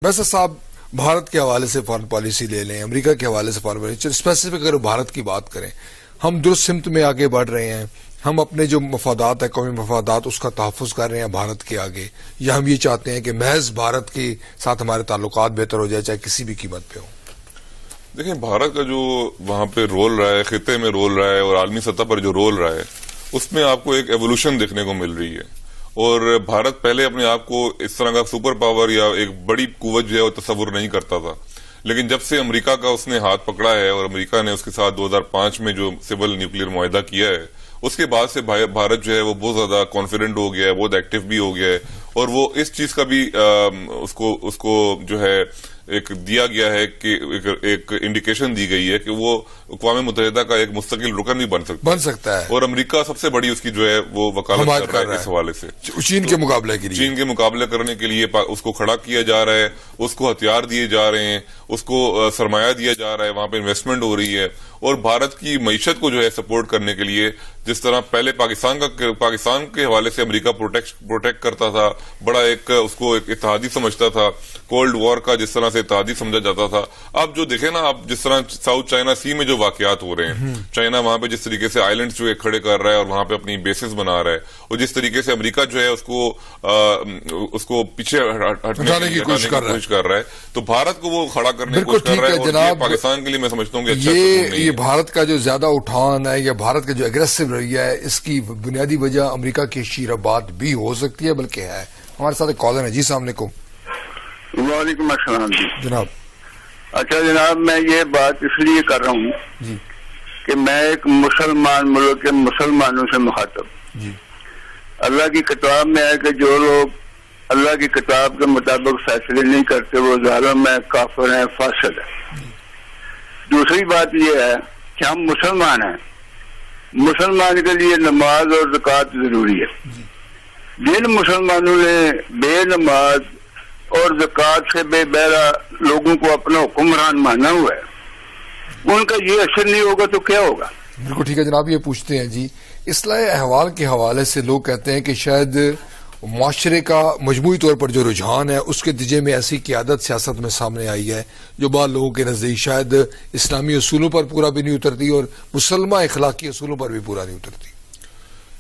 वैसे साहब, भारत के हवाले से फॉरेन पॉलिसी ले लें, अमेरिका के हवाले से फॉरेन पॉलिसी, स्पेसिफिक अगर भारत की बात करें, हम दुरुस्त सिमत में आगे बढ़ रहे हैं। हम अपने जो मफादात है, कौमी मफादात, उसका तहफ़्फ़ुज़ कर रहे हैं भारत के आगे, या हम ये चाहते हैं कि महज भारत के साथ हमारे ताल्लुकात बेहतर हो जाए, चाहे किसी भी कीमत पे हो। देखिए, भारत का जो वहां पे रोल रहा है, खिते में रोल रहा है और आलमी सतह पर जो रोल रहा है, उसमें आपको एक एवोल्यूशन देखने को मिल रही है। और भारत पहले अपने आप को इस तरह का सुपर पावर या एक बड़ी कुव्वत जो है वो तस्वुर नहीं करता था, लेकिन जब से अमेरिका का उसने हाथ पकड़ा है और अमेरिका ने उसके साथ 2005 में जो सिविल न्यूक्लियर मुआहिदा किया है, उसके बाद से भारत जो है वो बहुत ज्यादा कॉन्फिडेंट हो गया है, बहुत एक्टिव भी हो गया है। और वो इस चीज का भी उसको जो है एक दिया गया है कि एक इंडिकेशन दी गई है कि वो अक़वाम मुत्तहिदा का एक मुस्तकिल रुकन भी बन सकता है। और अमेरिका सबसे बड़ी उसकी जो है वो वकालत कर रहा है इस हवाले से, चीन के मुकाबले के लिए, चीन के मुकाबले करने के लिए उसको खड़ा किया जा रहा है, उसको हथियार दिए जा रहे हैं, उसको सरमाया दिया जा रहा है, वहां पे इन्वेस्टमेंट हो रही है। और भारत की मईशत को जो है सपोर्ट करने के लिए, जिस तरह पहले पाकिस्तान के हवाले से अमेरिका प्रोटेक्ट करता था, बड़ा एक उसको एक इत्तेहादी समझता था, कोल्ड वॉर का जिस तरह से इत्तेहादी समझा जाता था। अब जो देखे ना, आप जिस तरह साउथ चाइना सी में जो वाकयात हो रहे हैं, चाइना वहां पे जिस तरीके से आइलैंड्स जो है खड़े कर रहा है और वहां पे अपनी बेसिस बना रहा है, और जिस तरीके से अमेरिका जो है उसको पीछे हटने की कोशिश कर रहा है, तो भारत को वो खड़ा करने की कोशिश कर रहा है। और पाकिस्तान के लिए मैं समझता हूँ कि ये भारत का जो ज्यादा उठान है या भारत का जो एग्रेसिव रवैया है, इसकी बुनियादी वजह अमेरिका की शीराबाद भी हो सकती है, बल्कि है। हमारे साथ एक कॉलर है। जी अस्सलाम वालेकुम। वालेकुम अस्सलाम जी जनाब। अच्छा जनाब, मैं ये बात इसलिए कर रहा हूँ कि मैं एक मुसलमान मुल्क के मुसलमानों से मुखातब। अल्लाह की किताब में है कि जो लोग अल्लाह की किताब के मुताबिक फैसले नहीं करते वो जालिम है, काफिर है, फासिद है। दूसरी बात यह है कि हम मुसलमान हैं, मुसलमान के लिए नमाज और ज़कात जरूरी है। जिन मुसलमानों ने बेनमाज और ज़कात से बेबहरा लोगों को अपना हुक्मरान माना हुआ है, उनका ये असर नहीं होगा तो क्या होगा? बिल्कुल ठीक है जनाब। ये पूछते हैं जी, इस्लाह अहवाल के हवाले से लोग कहते हैं कि शायद माशरे का मजमूई तौर पर जो रुझान है, उसके नतीजे में ऐसी क़यादत सियासत में सामने आई है जो बाद लोगों के नज़दीक शायद इस्लामी असूलों पर पूरा भी नहीं उतरती और मुसलमान अखलाकी असूलों पर भी पूरा नहीं उतरती।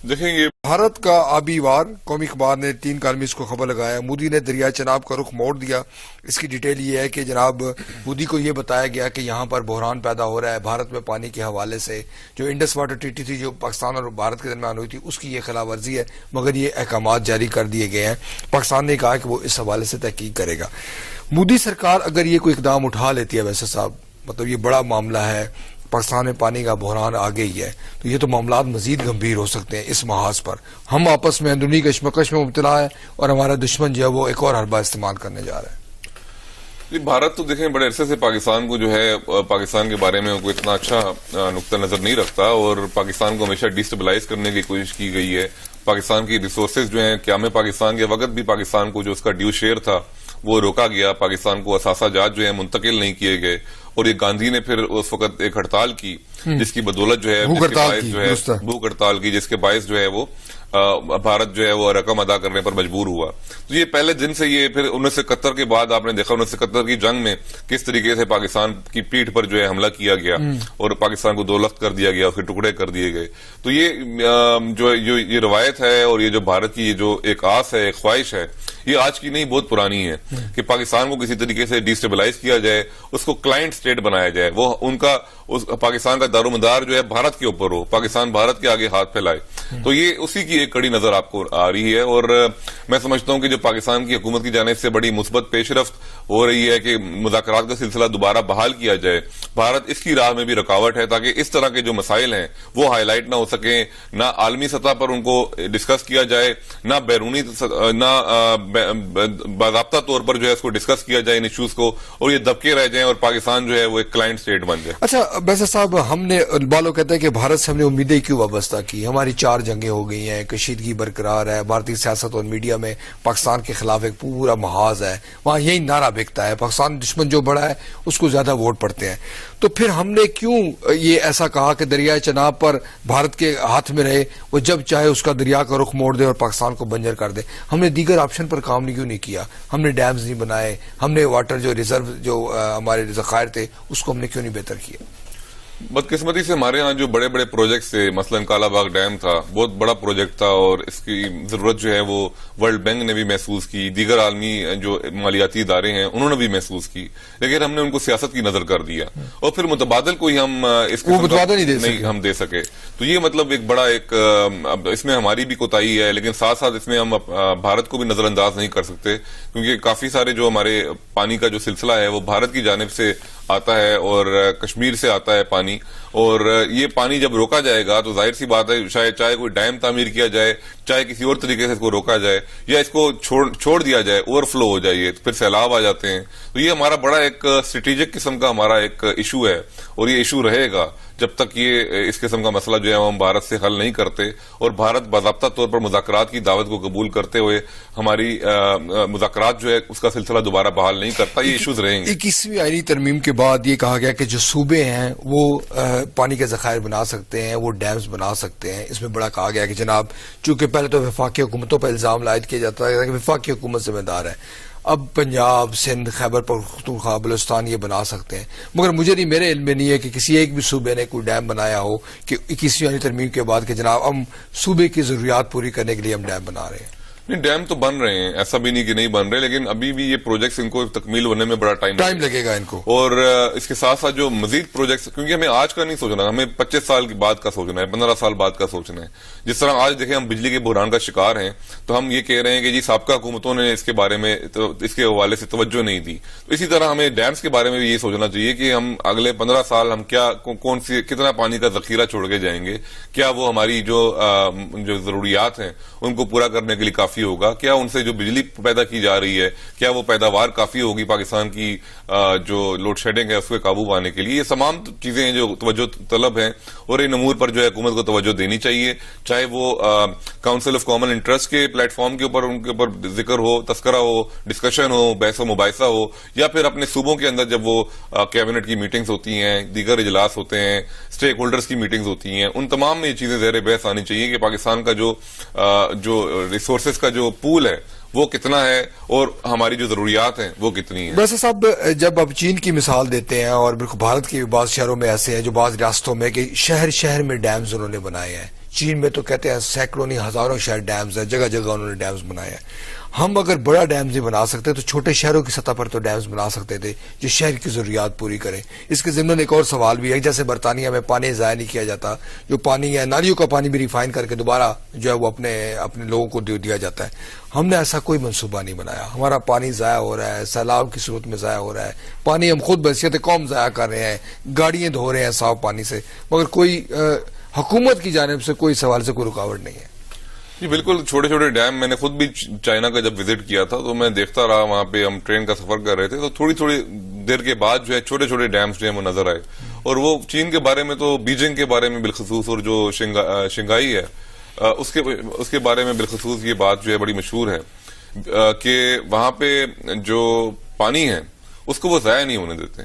देखेंगे, भारत का आबी वार कौमी अखबार ने 3 कॉलम इसको खबर लगाया। मोदी ने दरिया चनाब का रुख मोड़ दिया। इसकी डिटेल ये है कि जनाब मोदी को ये बताया गया कि यहाँ पर बहरान पैदा हो रहा है भारत में पानी के हवाले से। जो इंडस वाटर ट्रीटी थी जो पाकिस्तान और भारत के दरमियान हुई थी, उसकी ये खिलाफ वर्जी है, मगर ये अहकामात जारी कर दिए गए हैं। पाकिस्तान ने कहा कि वो इस हवाले से तहकीक करेगा। मोदी सरकार अगर ये कोई इकदाम उठा लेती है, वैसे साहब मतलब ये बड़ा मामला है, पाकिस्तान में पानी का बहरान आ गई है, तो ये तो मामला मजीद गंभीर हो सकते हैं। इस महाज पर हम आपस में अंदरूनी कशमकश में मुब्तला है और हमारा दुश्मन जो है वो एक और हरबा इस्तेमाल करने जा रहा है। भारत तो देखें बड़े अरसे से पाकिस्तान को जो है, पाकिस्तान के बारे में कोई इतना अच्छा नुक्ता नजर नहीं रखता और पाकिस्तान को हमेशा डिस्टेबलाइज करने की कोशिश की गई है। पाकिस्तान की रिसोर्सेज जो हैं, क्या में पाकिस्तान के वक्त भी पाकिस्तान को जो उसका ड्यू शेयर था वो रोका गया, पाकिस्तान को असासा जात जो है मुंतकिल नहीं किए गए। और ये गांधी ने फिर उस वक्त एक हड़ताल की जिसकी बदौलत जो है भूख हड़ताल की, जिसके बायस जो है वो भारत जो है वो रकम अदा करने पर मजबूर हुआ। तो ये पहले दिन से ये, फिर 1971 के बाद आपने देखा 1971 की जंग में किस तरीके से पाकिस्तान की पीठ पर जो है हमला किया गया और पाकिस्तान को दोलख्त कर दिया गया, उसके टुकड़े कर दिए गए। तो ये जो ये रवायत है और ये जो भारत की जो एक आस है, एक ख्वाहिश है, ये आज की नहीं, बहुत पुरानी है कि पाकिस्तान को किसी तरीके से डिस्टेबलाइज किया जाए, उसको क्लाइंट स्टेट बनाया जाए, वो उनका पाकिस्तान का दारोमदार जो है भारत के ऊपर हो, पाकिस्तान भारत के आगे हाथ फैलाए। तो ये उसी की एक कड़ी नजर आपको आ रही है। और मैं समझता हूं कि जो पाकिस्तान की हुकूमत की जानिब से बड़ी मुस्बत पेशरफ्त हो रही है कि मुज़ाकरात का सिलसिला दोबारा बहाल किया जाए, भारत इसकी राह में भी रुकावट है ताकि इस तरह के जो मसाइल हैं वो हाईलाइट ना हो सके, ना आलमी सतह पर उनको डिस्कस किया जाए, ना बैरूनी ना बाज़ाब्ता तौर पर जो है इसको डिस्कस किया जाए इन इश्यूज को, और ये दबके रह जाए और पाकिस्तान जो है वो एक क्लाइंट स्टेट बन जाए। अच्छा वैसे साहब, हमने बालों कहते हैं कि भारत से हमने उम्मीदें क्यों वाबस्ता की, हमारी 4 जंगें हो गई हैं, कशीदगी बरकरार है, भारतीय सियासत और मीडिया में पाकिस्तान के खिलाफ एक पूरा महाज है, वहां यही नारा बिकता है, पाकिस्तान दुश्मन जो बड़ा है उसको ज्यादा वोट पड़ते हैं। तो फिर हमने क्यों ये ऐसा कहा कि दरियाए चनाब पर भारत के हाथ में रहे, वो जब चाहे उसका दरिया का रुख मोड़ दे और पाकिस्तान को बंजर कर दे? हमने दीगर ऑप्शन पर काम क्यों नहीं किया? हमने डैम्स नहीं बनाए, हमने वाटर जो रिजर्व जो हमारे जखायर थे उसको हमने क्यों नहीं बेहतर किया? बदकिस्मती से हमारे यहाँ जो बड़े बड़े प्रोजेक्ट्स थे, मसलन कालाबाग डैम था, बहुत बड़ा प्रोजेक्ट था और इसकी जरूरत जो है वो वर्ल्ड बैंक ने भी महसूस की, दीगर आलमी जो मालियाती इदारे हैं उन्होंने भी महसूस की, लेकिन हमने उनको सियासत की नजर कर दिया और फिर मुतबादल को ही हम इसके नहीं हम दे सके। तो ये मतलब एक बड़ा एक इसमें हमारी भी कोताही है, लेकिन साथ साथ इसमें हम भारत को भी नजरअंदाज नहीं कर सकते, क्योंकि काफी सारे जो हमारे पानी का जो सिलसिला है वो भारत की जानिब से आता है और कश्मीर से आता है पानी, और ये पानी जब रोका जाएगा तो जाहिर सी बात है, शायद चाहे कोई डैम तामीर किया जाए, चाहे किसी और तरीके से इसको रोका जाए या इसको छोड़ दिया जाए, ओवरफ्लो हो जाए, फिर सैलाब आ जाते हैं। तो ये हमारा बड़ा एक स्ट्रेटेजिक किस्म का हमारा एक इशू है और ये इशू रहेगा जब तक ये इस किस्म का मसला जो है हम भारत से हल नहीं करते और भारत बाज़ाब्ता तौर पर मुज़ाकरात की दावत को कबूल करते हुए हमारी मुज़ाकरात जो है उसका सिलसिला दोबारा बहाल नहीं करता, ये इश्यूज रहेंगे। 21वीं आईनी तरमीम के बाद ये कहा गया कि जो सूबे हैं वो पानी के ज़खायर बना सकते हैं, वो डैम्स बना सकते हैं। इसमें बड़ा कहा गया कि जनाब चूंकि पहले तो वफाकी हुकूमतों पर इल्जाम लायद किया जाता है कि वफाकी हुकूमत जिम्मेदार है, अब पंजाब, सिंध, खैबर पख्तूनख्वा, बलूचिस्तान ये बना सकते हैं, मगर मुझे नहीं, मेरे इल्म में नहीं है कि किसी एक भी सूबे ने कोई डैम बनाया हो कि 21वीं आईनी तरमीम के बाद कि जनाब हम सूबे की जरूरियात पूरी करने के लिए हम डैम बना रहे हैं। नहीं, डैम तो बन रहे हैं, ऐसा भी नहीं कि नहीं बन रहे, लेकिन अभी भी ये प्रोजेक्ट्स इनको तकमील होने में बड़ा टाइम लगेगा इनको। और इसके साथ साथ जो मजीद प्रोजेक्ट्स, क्योंकि हमें आज का नहीं सोचना, हमें 25 साल के बाद का सोचना है, 15 साल बाद का सोचना है। जिस तरह आज देखें हम बिजली के बहरान का शिकार हैं, तो हम ये कह रहे हैं कि जी साबका हुकूमतों ने इसके बारे में तो इसके हवाले से तवज्जो नहीं दी। तो इसी तरह हमें डैम्स के बारे में भी ये सोचना चाहिए कि हम अगले 15 साल हम क्या कौन सी कितना पानी का जखीरा छोड़ के जाएंगे, क्या वो हमारी जो जरूरियात हैं उनको पूरा करने के लिए काफी होगा, क्या उनसे जो बिजली पैदा की जा रही है क्या वो पैदावार काफी होगी पाकिस्तान की जो लोड शेडिंग है उसको काबू पाने के लिए। ये तमाम चीजें हैं जो तवज्जो तलब हैं और इन अमूर पर जो है हुकूमत को तवज्जो देनी चाहिए, चाहे वो काउंसिल ऑफ कॉमन इंटरेस्ट के प्लेटफॉर्म के ऊपर उनके ऊपर जिक्र हो, तस्करा हो, डिस्कशन हो, बहस व मुबाहिसा हो, या फिर अपने सूबों के अंदर जब वो कैबिनेट की मीटिंग्स होती हैं, दीगर इजलास होते हैं, स्टेक होल्डर्स की मीटिंग्स होती हैं, उन तमाम में ये चीजें ज़ेर बहस आनी चाहिए कि पाकिस्तान का जो रिसोर्सेज का जो पूल है वो कितना है और हमारी जो जरूरियात हैं वो कितनी है। वैसे साहब जब अब चीन की मिसाल देते हैं और बिल्कुल भारत के बाज़ शहरों में ऐसे हैं जो बाज़ रियासतों में कि शहर शहर में डैम्स उन्होंने बनाए हैं, चीन में तो कहते हैं सैकड़ों नहीं हजारों शहर डैम्स है, जगह जगह उन्होंने डैम्स बनाए हैं। हम अगर बड़ा डैम नहीं बना सकते तो छोटे शहरों की सतह पर तो डैम्स बना सकते थे जो शहर की जरूरियात पूरी करें। इसके ज़िम्मन एक और सवाल भी है, जैसे बरतानिया में पानी ज़ाया नहीं किया जाता, जो पानी है नालियों का पानी भी रिफाइन करके दोबारा जो है वो अपने लोगों को दे दिया जाता है। हमने ऐसा कोई मंसूबा नहीं बनाया, हमारा पानी ज़ाया हो रहा है, सैलाब की सूरत में ज़ाया हो रहा है, पानी हम खुद बहसियत कौम ज़ाया कर रहे हैं, गाड़ियां धो रहे हैं साफ पानी से, मगर कोई हुकूमत की जानिब से कोई सवाल से कोई रुकावट नहीं है। जी बिल्कुल, छोटे छोटे डैम, मैंने खुद भी चाइना का जब विजिट किया था तो मैं देखता रहा, वहां पे हम ट्रेन का सफर कर रहे थे तो थोड़ी थोड़ी देर के बाद जो है छोटे छोटे डैम्स जो है वो नजर आए। और वो चीन के बारे में तो बीजिंग के बारे में बिलखसूस और जो शंघाई है उसके बारे में बिलखसूस ये बात जो है बड़ी मशहूर है कि वहां पे जो पानी है उसको वो ज़ाया नहीं होने देते,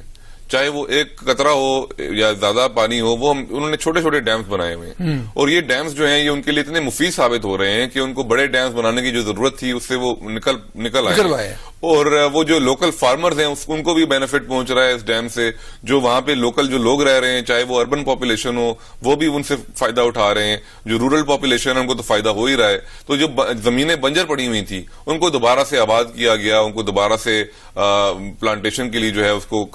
चाहे वो एक कतरा हो या ज्यादा पानी हो, वो उन्होंने छोटे छोटे डैम्स बनाए हुए हैं। और ये डैम्स जो हैं ये उनके लिए इतने मुफीद साबित हो रहे हैं कि उनको बड़े डैम्स बनाने की जो जरूरत थी उससे वो निकल आए। और वो जो लोकल फार्मर्स हैं उनको भी बेनिफिट पहुंच रहा है इस डैम से, जो वहां पे लोकल जो लोग रह रहे हैं, चाहे वो अर्बन पॉपुलेशन हो वो भी उनसे फायदा उठा रहे हैं, जो रूरल पॉपुलेशन है उनको तो फायदा हो ही रहा है। तो जो जमीनें बंजर पड़ी हुई थी उनको दोबारा से आबाद किया गया, उनको दोबारा से प्लांटेशन के लिए जो है उसको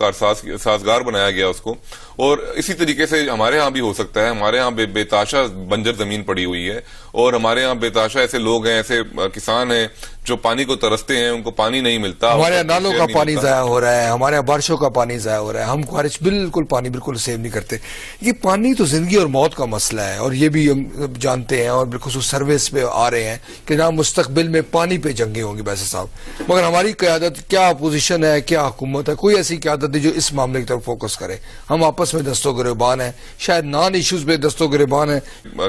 साजगार बनाया गया उसको। और इसी तरीके से हमारे यहाँ भी हो सकता है, हमारे यहाँ बेताशा बंजर जमीन पड़ी हुई है और हमारे यहाँ बेताशा ऐसे लोग हैं, ऐसे किसान हैं जो पानी को तरसते हैं, उनको पानी नहीं मिलता, हमारे यहाँ नालों का पानी ज़ाया हो रहा है, हमारे यहाँ बारिशों का पानी ज़ाया हो रहा है, हम ख्वारिश बिल्कुल पानी बिल्कुल सेव नहीं करते। ये पानी तो जिंदगी और मौत का मसला है और ये भी हम जानते हैं और बिल्कुल सर्विस पे आ रहे हैं कि ना मुस्तकबिल में पानी पे जंगे होंगी वैसे साहब, मगर हमारी क़यादत क्या अपोजिशन है, क्या हुकूमत है, कोई ऐसी क़यादत है जो इस मामले की तरफ फोकस करे। हम आपस में दस्तों गिरबान है, शायद नॉन इश्यूज पे दस्तों गिरबान है।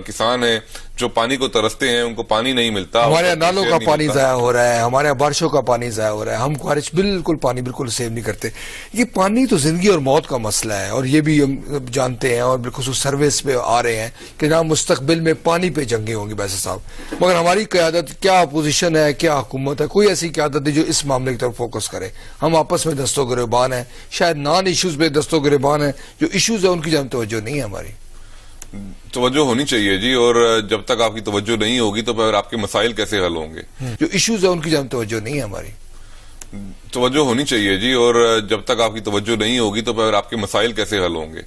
किसान है जो पानी को तरसते हैं उनको पानी नहीं मिलता। हमारे यहाँ नालों का पानी जाया हो रहा है, हमारे यहाँ बारिशों का पानी जाया हो रहा है, हम बारिश बिल्कुल पानी बिल्कुल सेव नहीं करते। ये पानी तो जिंदगी और मौत का मसला है और ये भी हम जानते हैं और बिल्कुल सर्विस पे आ रहे हैं कि ना मुस्तकबिल में पानी पे जंगे होंगी वैसे साहब। मगर हमारी क़यादत क्या अपोजिशन है, क्या हुकूमत है, कोई ऐसी क़यादत है जो इस मामले की तरफ फोकस करे। हम आपस में दस्तों गिरबान है, शायद नॉन इशूज पे दस्तों गिरबान है, जो इशूज है उनकी जानब तवज्जो नहीं है हमारी। तवज्जो होनी चाहिए जी, और जब तक आपकी तवज्जो नहीं होगी तो फिर आपके मसाइल कैसे हल होंगे। जो इश्यूज है उनकी जानब तवज्जो नहीं है हमारी। तवज्जो होनी चाहिए जी, और जब तक आपकी तवज्जो नहीं होगी तो फिर आपके मसाइल कैसे हल होंगे।